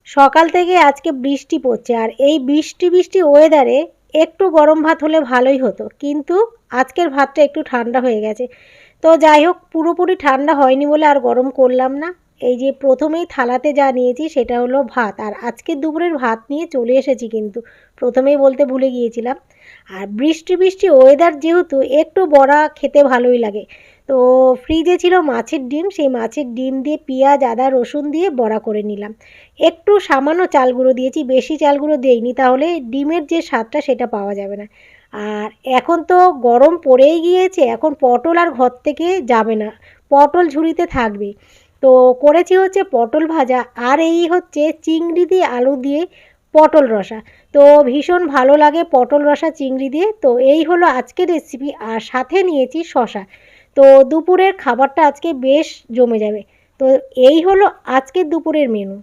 সকাল থেকে আজকে বৃষ্টি পড়ছে, আর এই বৃষ্টি বৃষ্টি ওয়েদারে একটু গরম ভাত হলে ভালোই হতো, কিন্তু আজকের ভাতটা একটু ঠান্ডা হয়ে গেছে। তো যাই হোক, পুরোপুরি ঠান্ডা হয়নি বলে আর গরম করলাম না। এই যে প্রথমেই থালাতে যা নিয়েছি সেটা হলো ভাত, আর আজকে দুপুরের ভাত নিয়ে চলে এসেছি, কিন্তু প্রথমেই বলতে ভুলে গিয়েছিলাম। আর বৃষ্টি বৃষ্টি ওয়েদার যেহেতু একটু বড়া খেতে ভালোই লাগে, তো ফ্রিজে ছিল মাছের ডিম, সেই মাছের ডিম দিয়ে পেঁয়াজ আদা রসুন দিয়ে বড়া করে নিলাম। একটু সামান্য চাল গুঁড়ো দিয়েছি, বেশি চাল গুঁড়ো দেইনি, তাহলে ডিমের যে স্বাদটা সেটা পাওয়া যাবে না। আর এখন তো গরম পড়েই গিয়েছে, এখন পটল আর ঘর থেকে যাবে না, পটল ঝুড়িতে থাকবে। তো করেছি হচ্ছে পটল ভাজা, আর এই হচ্ছে চিংড়ি দিয়ে আলু দিয়ে পটল রসা। তো ভীষণ ভালো লাগে পটল রসা চিংড়ি দিয়ে। তো এই হলো আজকের রেসিপি, আর সাথে নিয়েছি শশা। তো দুপুরের খাবারটা আজকে বেশ জমে যাবে। তো এই হলো আজকের দুপুরের মেনু।